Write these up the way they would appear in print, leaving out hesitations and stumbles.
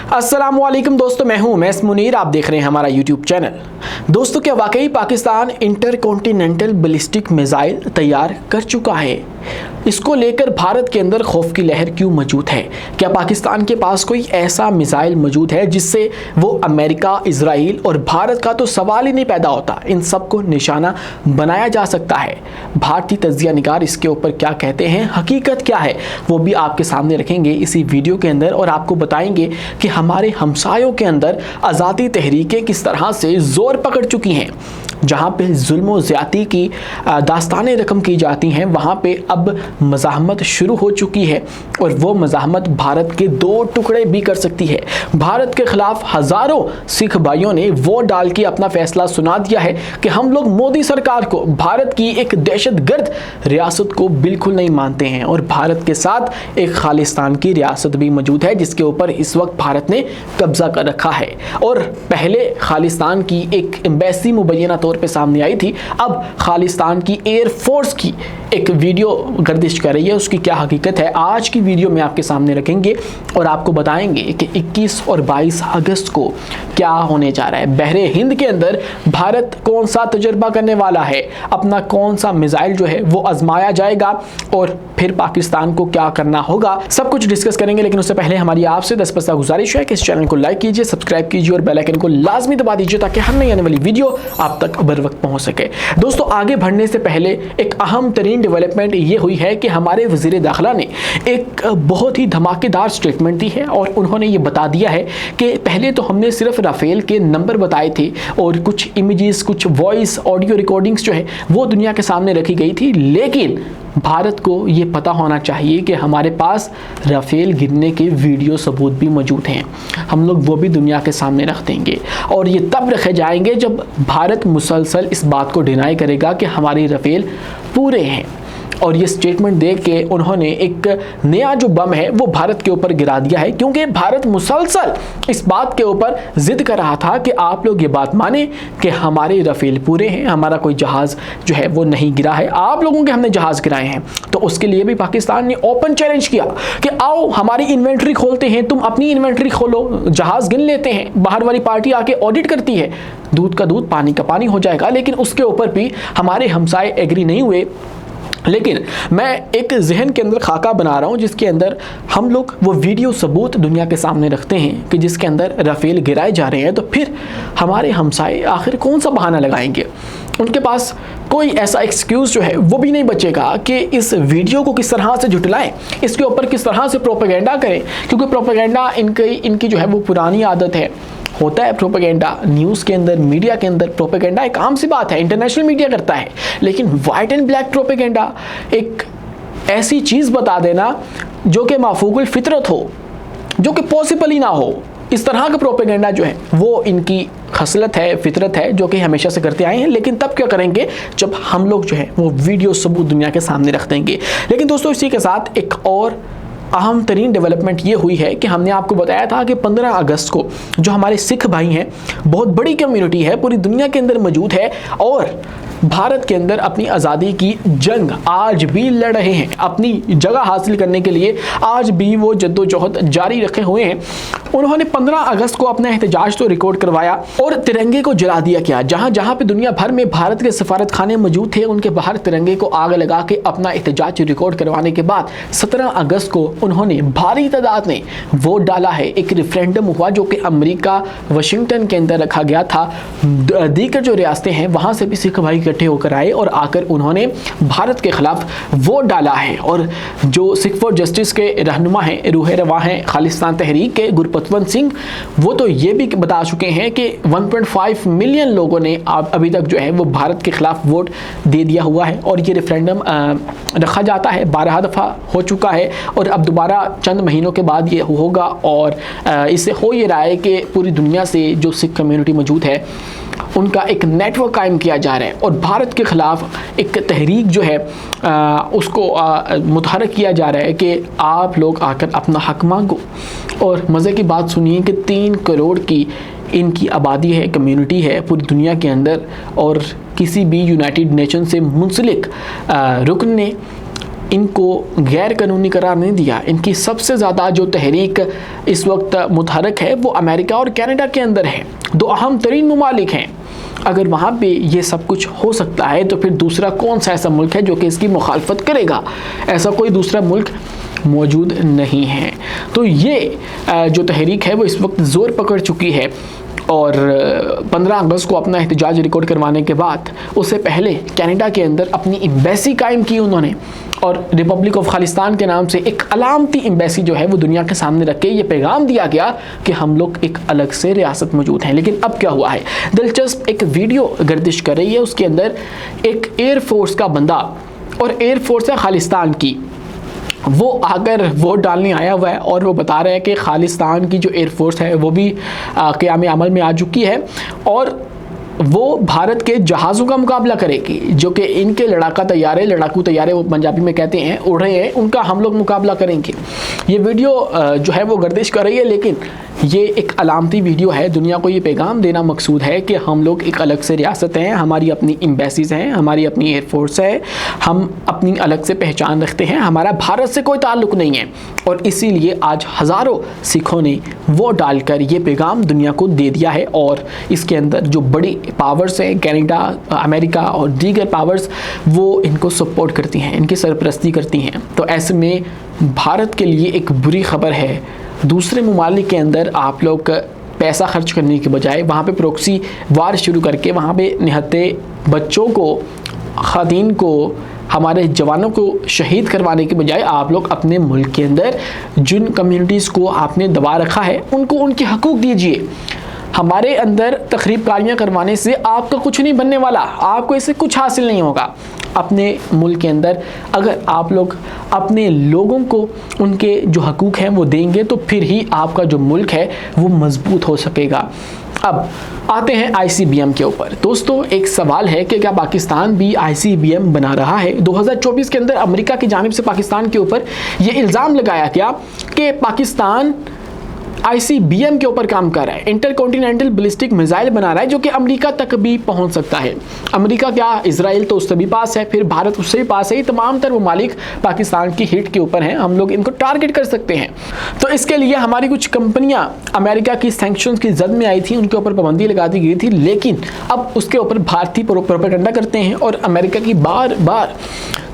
अस्सलामुअलैकुम दोस्तों, मैं हूं मैस मुनीर। आप देख रहे हैं हमारा यूट्यूब चैनल। दोस्तों, क्या वाकई पाकिस्तान इंटरकॉन्टिनेंटल बैलिस्टिक मिसाइल तैयार कर चुका है? इसको लेकर भारत के अंदर खौफ की लहर क्यों मौजूद है? क्या पाकिस्तान के पास कोई ऐसा मिसाइल मौजूद है जिससे वो अमेरिका, इजराइल और भारत का तो सवाल ही नहीं पैदा होता, इन सब को निशाना बनाया जा सकता है? भारतीय तज्जिया निगार इसके ऊपर क्या कहते हैं, हकीकत क्या है, वो भी आपके सामने रखेंगे इसी वीडियो के अंदर और आपको बताएंगे कि हमारे हमसायों के अंदर आज़ादी तहरीकें किस तरह से जोर पकड़ चुकी हैं। जहाँ पे जुल्म और ज़्यादती की दास्तानें रकम की जाती हैं, वहाँ पे अब मज़ाहमत शुरू हो चुकी है और वो मज़ाहमत भारत के दो टुकड़े भी कर सकती है। भारत के खिलाफ हज़ारों सिख भाइयों ने वोट डाल के अपना फैसला सुना दिया है कि हम लोग मोदी सरकार को, भारत की एक दहशतगर्द रियासत को बिल्कुल नहीं मानते हैं और भारत के साथ एक खालिस्तान की रियासत भी मौजूद है जिसके ऊपर इस वक्त भारत ने कब्जा कर रखा है। और पहले खालिस्तान की एक एम्बेसी मुबैना तौर पे सामने आई थी, अब खालिस्तान की एयरफोर्स की एक वीडियो गर्दिश कर रही है। उसकी क्या हकीकत है, आज की वीडियो में आपके सामने रखेंगे और आपको बताएंगे कि 21 और 22 अगस्त को क्या होने जा रहा है। बहरे हिंद के अंदर भारत कौन सा तजर्बा करने वाला है, अपना कौन सा मिसाइल जो है वो आजमाया जाएगा और फिर पाकिस्तान को क्या करना होगा, सब कुछ डिस्कस करेंगे। लेकिन उससे पहले हमारी आपसे 10 गुजारिश है कि इस चैनल को लाइक कीजिए, सब्सक्राइब कीजिए और बेल आइकन को लाजमी दबा दीजिए ताकि हर नई आने वाली वीडियो आप तक बर वक्त पहुंच सके। दोस्तों, आगे बढ़ने से पहले एक अहम तरीन डेवलपमेंट ये हुई है कि हमारे वज़ीर दाखिला ने एक बहुत ही धमाकेदार स्टेटमेंट दी है और उन्होंने ये बता दिया है कि पहले तो हमने सिर्फ राफेल के नंबर बताए थे और कुछ इमेजेस, कुछ वॉइस ऑडियो रिकॉर्डिंग्स जो है वो दुनिया के सामने रखी गई थी, लेकिन भारत को ये पता होना चाहिए कि हमारे पास राफेल गिरने के वीडियो सबूत भी मौजूद हैं। हम लोग वो भी दुनिया के सामने रख देंगे और ये तब रखे जाएंगे जब भारत मुसलसल इस बात को डिनाई करेगा कि हमारे राफेल पूरे हैं। और ये स्टेटमेंट देख के उन्होंने एक नया जो बम है वो भारत के ऊपर गिरा दिया है, क्योंकि भारत मुसलसल इस बात के ऊपर जिद कर रहा था कि आप लोग ये बात माने कि हमारे राफेल पूरे हैं, हमारा कोई जहाज़ जो है वो नहीं गिरा है, आप लोगों के हमने जहाज़ गिराए हैं। तो उसके लिए भी पाकिस्तान ने ओपन चैलेंज किया कि आओ हमारी इन्वेंट्री खोलते हैं, तुम अपनी इन्वेंट्री खोलो, जहाज़ गिन लेते हैं, बाहर वाली पार्टी आके ऑडिट करती है, दूध का दूध पानी का पानी हो जाएगा। लेकिन उसके ऊपर भी हमारे हमसाए एग्री नहीं हुए। लेकिन मैं एक जहन के अंदर खाका बना रहा हूँ जिसके अंदर हम लोग वो वीडियो सबूत दुनिया के सामने रखते हैं कि जिसके अंदर राफेल गिराए जा रहे हैं, तो फिर हमारे हमसाए आखिर कौन सा बहाना लगाएंगे? उनके पास कोई ऐसा एक्सक्यूज़ जो है वो भी नहीं बचेगा कि इस वीडियो को किस तरह से जुटलाएं, इसके ऊपर किस तरह से प्रोपेगेंडा करें, क्योंकि प्रोपेगेंडा इनकी जो है वो पुरानी आदत है। होता है प्रोपेगेंडा न्यूज़ के अंदर, मीडिया के अंदर प्रोपेगेंडा एक आम सी बात है, इंटरनेशनल मीडिया करता है। लेकिन वाइट एंड ब्लैक प्रोपेगेंडा, एक ऐसी चीज़ बता देना जो कि माफूकुल फितरत हो, जो कि पॉसिबल ही ना हो, इस तरह का प्रोपेगेंडा जो है वो इनकी खसलत है, फितरत है, जो कि हमेशा से करते आए हैं। लेकिन तब क्या करेंगे जब हम लोग जो है वो वीडियो सबूत दुनिया के सामने रख देंगे। लेकिन दोस्तों, इसी के साथ एक और अहम तरीन डेवलपमेंट ये हुई है कि हमने आपको बताया था कि 15 अगस्त को जो हमारे सिख भाई हैं, बहुत बड़ी कम्युनिटी है, पूरी दुनिया के अंदर मौजूद है और भारत के अंदर अपनी आज़ादी की जंग आज भी लड़ रहे हैं। अपनी जगह हासिल करने के लिए आज भी वो जद्दोजहद जारी रखे हुए हैं। उन्होंने 15 अगस्त को अपना एहतजाज तो रिकॉर्ड करवाया और तिरंगे को जला दिया गया। जहाँ जहाँ पे दुनिया भर में भारत के सफारत खाने मौजूद थे, उनके बाहर तिरंगे को आग लगा के अपना एहतजाज रिकॉर्ड करवाने के बाद 17 अगस्त को उन्होंने भारी तादाद में वोट डाला है। एक रेफरेंडम हुआ जो कि अमेरिका, वाशिंगटन के अंदर रखा गया था। दीगर जो रियासतें हैं वहाँ से भी सिख भाई इकट्ठे होकर आए और आकर उन्होंने भारत के खिलाफ वोट डाला है। और जो सिख फॉर जस्टिस के रहनुमा हैं, रूह रवा हैं खालिस्तान तहरीक के गुरपतवंत सिंह, वो तो ये भी बता चुके हैं कि 1.5 मिलियन लोगों ने अभी तक जो है वो भारत के खिलाफ वोट दे दिया हुआ है। और ये रेफरेंडम रखा जाता है, 12 दफ़ा हो चुका है और अब दोबारा चंद महीनों के बाद ये होगा। और इससे हो ये रहा है कि पूरी दुनिया से जो सिख कम्युनिटी मौजूद है उनका एक नेटवर्क कायम किया जा रहा है और भारत के ख़िलाफ़ एक तहरीक जो है उसको मुतहरक किया जा रहा है कि आप लोग आकर अपना हक मांगो। और मज़े की बात सुनिए कि 3 करोड़ की इनकी आबादी है, कम्युनिटी है पूरी दुनिया के अंदर, और किसी भी यूनाइटेड नेशन से मुंसलिक रुकन ने इनको गैर कानूनी करार नहीं दिया। इनकी सबसे ज़्यादा जो तहरीक इस वक्त मुतहरक है वो अमेरिका और कनाडा के अंदर है, दो अहम तरीन ममालिक हैं। अगर वहाँ पे ये सब कुछ हो सकता है तो फिर दूसरा कौन सा ऐसा मुल्क है जो कि इसकी मुखालफत करेगा? ऐसा कोई दूसरा मुल्क मौजूद नहीं है। तो ये जो तहरीक है वो इस वक्त ज़ोर पकड़ चुकी है और 15 अगस्त को अपना एहतजाज रिकॉर्ड करवाने के बाद उससे पहले कनाडा के अंदर अपनी एम्बेसी कायम की उन्होंने और रिपब्लिक ऑफ खालिस्तान के नाम से एक अलामती एम्बेसी जो है वो दुनिया के सामने रख के ये पैगाम दिया गया कि हम लोग एक अलग से रियासत मौजूद हैं। लेकिन अब क्या हुआ है, दिलचस्प एक वीडियो गर्दिश कर रही है, उसके अंदर एक एयरफोर्स का बंदा और एयरफोर्स है खालिस्तान की, वो आकर वोट डालने आया हुआ है और वो बता रहे हैं कि खालिस्तान की जो एयरफोर्स है वो भी क़याम अमल में आ चुकी है और वो भारत के जहाज़ों का मुकाबला करेगी, जो कि इनके लड़ाकू तैयारे वो पंजाबी में कहते हैं उड़ रहे हैं, उनका हम लोग मुकाबला करेंगे। ये वीडियो जो है वो गर्दिश कर रही है, लेकिन ये एक अलामती वीडियो है। दुनिया को ये पैगाम देना मकसूद है कि हम लोग एक अलग से रियासत हैं, हमारी अपनी एम्बेसीज़ हैं, हमारी अपनी एयरफोर्स है, हम अपनी अलग से पहचान रखते हैं, हमारा भारत से कोई ताल्लुक़ नहीं है। और इसीलिए आज हज़ारों सिखों ने वोट डालकर ये पैगाम दुनिया को दे दिया है और इसके अंदर जो बड़ी पावर्स हैं, कनाडा, अमेरिका और दीगर पावर्स, वो इनको सपोर्ट करती हैं, इनकी सरपरस्ती करती हैं। तो ऐसे में भारत के लिए एक बुरी खबर है। दूसरे ममालिक के अंदर आप लोग पैसा खर्च करने के बजाय वहाँ पे प्रॉक्सी वार शुरू करके वहाँ पे निहत्ते बच्चों को, ख़वातीन को, हमारे जवानों को शहीद करवाने के बजाय आप लोग अपने मुल्क के अंदर जिन कम्युनिटीज़ को आपने दबा रखा है उनको उनके हकूक़ दीजिए। हमारे अंदर तखरीबकारियाँ करवाने से आपका कुछ नहीं बनने वाला, आपको इससे कुछ हासिल नहीं होगा। अपने मुल्क के अंदर अगर आप लोग अपने लोगों को उनके जो हकूक़ हैं वो देंगे तो फिर ही आपका जो मुल्क है वो मजबूत हो सकेगा। अब आते हैं ICBM के ऊपर। दोस्तों, एक सवाल है कि क्या पाकिस्तान भी ICBM बना रहा है? 2024 के अंदर अमेरिका की जानिब से पाकिस्तान के ऊपर ये इल्ज़ाम लगाया गया कि पाकिस्तान ICBM के ऊपर काम कर रहा है, इंटरकॉन्टिनेंटल बैलिस्टिक मिसाइल बना रहा है जो कि अमेरिका तक भी पहुंच सकता है। अमेरिका क्या, इजराइल तो उससे भी पास है, फिर भारत उससे भी पास है। ये तमाम तर ममालिक पाकिस्तान की हिट के ऊपर हैं, हम लोग इनको टारगेट कर सकते हैं। तो इसके लिए हमारी कुछ कंपनियां अमेरिका की सैंक्शंस की जद में आई थी, उनके ऊपर पाबंदी लगा दी गई थी, लेकिन अब उसके ऊपर भारतीय प्रोपेगेंडा करते हैं और अमेरिका की बार बार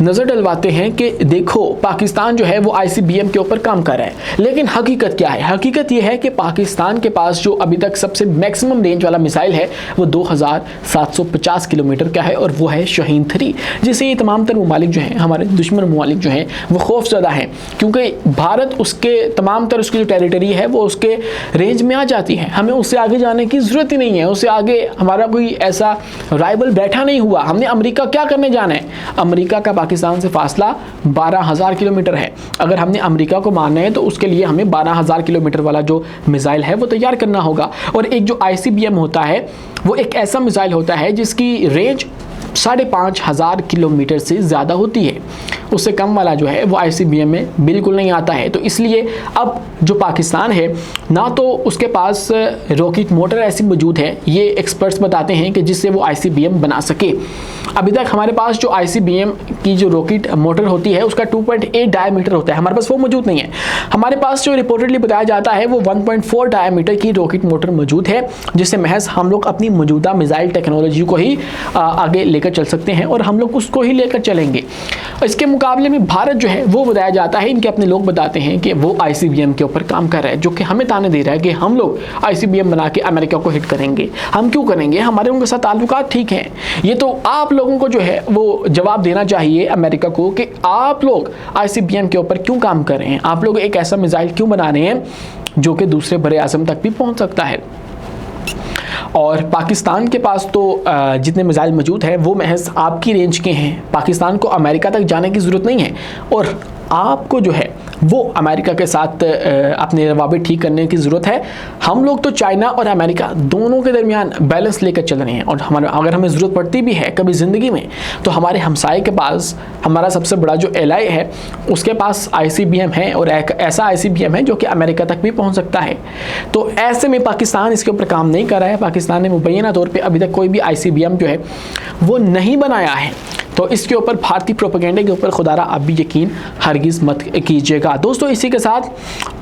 नज़र डलवाते हैं कि देखो पाकिस्तान जो है वो ICBM के ऊपर काम कर रहा है। लेकिन हकीकत क्या है? हकीकत ये है कि पाकिस्तान के पास जो अभी तक सबसे मैक्सिमम रेंज वाला मिसाइल है वो 2750 किलोमीटर का है और वो है शाहीन 3, जिसे ये तमाम तर ममालिक जो हैं, हमारे दुश्मन ममालिक जो हैं, वो खौफज़दा हैं क्योंकि भारत उसके तमाम तर उसकी जो टेरिटरी है वो उसके रेंज में आ जाती है। हमें उससे आगे जाने की ज़रूरत ही नहीं है, उससे आगे हमारा कोई ऐसा राइवल बैठा नहीं हुआ। हमने अमेरिका क्या करने जाना है? अमेरिका का पाकिस्तान से फासला 12,000 किलोमीटर है। अगर हमने अमेरिका को मानना है तो उसके लिए हमें 12,000 किलोमीटर वाला जो मिसाइल है वो तैयार करना होगा। और एक जो ICBM होता है वो एक ऐसा मिसाइल होता है जिसकी रेंज 5,500 किलोमीटर से ज़्यादा होती है। उससे कम वाला जो है वो ICBM में बिल्कुल नहीं आता है। तो इसलिए अब जो पाकिस्तान है ना तो उसके पास रॉकेट मोटर ऐसी मौजूद है, ये एक्सपर्ट्स बताते हैं कि जिससे वो ICBM बना सके। अभी तक हमारे पास जो ICBM की जो रॉकेट मोटर होती है उसका 2.8 डायमीटर होता है, हमारे पास वो मौजूद नहीं है। हमारे पास जो रिपोर्टेडली बताया जाता है वो 1.4 डायमीटर की रॉकेट मोटर मौजूद है, जिससे महज हम लोग अपनी मौजूदा मिसाइल टेक्नोलॉजी को ही आगे लेकर चल सकते हैं और हम लोग उसको ही लेकर चलेंगे। इसके मुकाबले में भारत जो है वो बताया जाता है, इनके अपने लोग बताते हैं कि वो ICBM के ऊपर काम कर रहा है, जो कि हमें ताने दे रहा है कि हम लोग ICBM बना के अमेरिका को हिट करेंगे। हम क्यों करेंगे? हमारे उनके साथ ताल्लुकात ठीक हैं। ये तो आप लोगों को जो है वो जवाब देना चाहिए अमेरिका को कि आप लोग ICBM के ऊपर क्यों काम कर रहे हैं, आप लोग एक ऐसा मिसाइल क्यों बना रहे हैं जो कि दूसरे बड़े आज़म तक भी पहुंच सकता है। और पाकिस्तान के पास तो जितने मिसाइल मौजूद हैं वो महज आपकी रेंज के हैं, पाकिस्तान को अमेरिका तक जाने की ज़रूरत नहीं है और आपको जो है वो अमेरिका के साथ अपने रवाबित ठीक करने की ज़रूरत है। हम लोग तो चाइना और अमेरिका दोनों के दरमियान बैलेंस लेकर चल रहे हैं और अगर हमें ज़रूरत पड़ती भी है कभी ज़िंदगी में तो हमारे हमसाए के पास, हमारा सबसे बड़ा जो एलाई है उसके पास ICBM है और एक ऐसा ICBM है जो कि अमेरिका तक भी पहुँच सकता है। तो ऐसे में पाकिस्तान इसके ऊपर काम नहीं कर रहा है। पाकिस्तान ने मुबैना तौर पर अभी तक कोई भी ICBM जो है वो नहीं बनाया है। तो इसके ऊपर भारतीय प्रोपेगेंडा के ऊपर खुदारा अब भी यकीन हरगिज़ मत कीजिएगा। दोस्तों इसी के साथ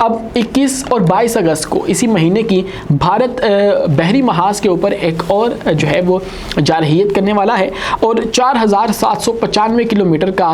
अब 21 और 22 अगस्त को इसी महीने की भारत बहरी महाज के ऊपर एक और जो है वो जारहियत करने वाला है और 4795 किलोमीटर का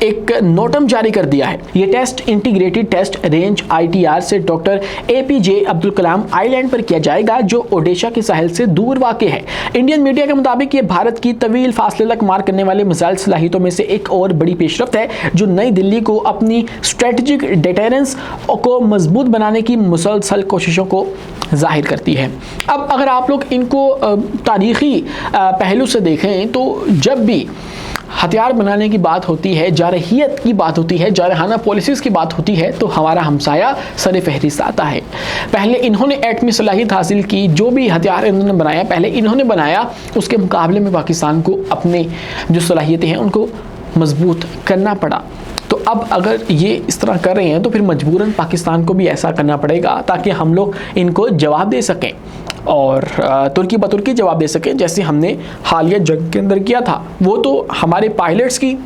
एक नोटम जारी कर दिया है। ये test integrated test range ITR से doctor APJ Abdul Kalam island पर किया जाएगा, जो ओडिशा के साहिल से दूर वाक़ है। इंडियन मीडिया के मुताबिक ये भारत की तवील फासले तक मार करने वाले मिसाइल सलाहियतों में से एक और बड़ी पेशरफ्त है, जो नई दिल्ली को अपनी स्ट्रेटेजिक डिटेरेंस को मजबूत बनाने की मुसलसल कोशिशों को जाहिर करती है। अब अगर आप लोग इनको तारीखी पहलू से देखें तो जब भी हथियार बनाने की बात होती है, जारहियत की बात होती है, जारहाना पॉलिसीज़ की बात होती है, तो हमारा हमसाया सर फहरिस्त आता है। पहले इन्होंने एटमी सलाहियत हासिल की, जो भी हथियार इन्होंने बनाया पहले इन्होंने बनाया, उसके मुकाबले में पाकिस्तान को अपने जो सलाहियतें हैं उनको मजबूत करना पड़ा। तो अब अगर ये इस तरह कर रहे हैं तो फिर मजबूरन पाकिस्तान को भी ऐसा करना पड़ेगा ताकि हम लोग इनको जवाब दे सकें और तुर्की बतुर्की जवाब दे सकें, जैसे हमने हालिया जंग के अंदर किया था। वो तो हमारे पायलट्स की,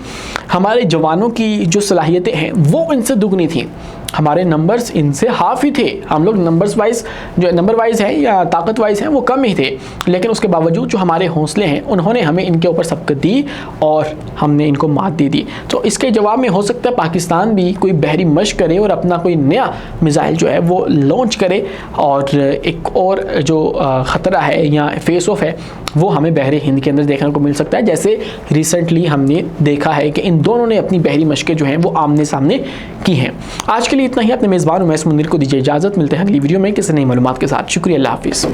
हमारे जवानों की जो सलाहियतें हैं वो इनसे दुगनी थी, हमारे नंबर्स इनसे हाफ ही थे। हम लोग नंबर वाइज हैं या ताकत वाइज हैं वो कम ही थे, लेकिन उसके बावजूद जो हमारे हौसले हैं उन्होंने हमें इनके ऊपर सबकत दी और हमने इनको मात दे दी। तो इसके जवाब में हो सकता है पाकिस्तान भी कोई बहरी मशक करे और अपना कोई नया मिसाइल जो है वो लॉन्च करे और एक और जो ख़तरा है या फेस ऑफ है वो हमें बहरे हिंद के अंदर देखने को मिल सकता है, जैसे रिसेंटली हमने देखा है कि इन दोनों ने अपनी बहरी मशकें जो हैं वो आमने सामने की हैं। आज के लिए इतना ही। अपने मेज़बान उमैस मुनीर को दीजिए इजाज़त। मिलते हैं अगली वीडियो में किसी नई मालूमात के साथ। शुक्रिया, अल्लाह हाफिज़।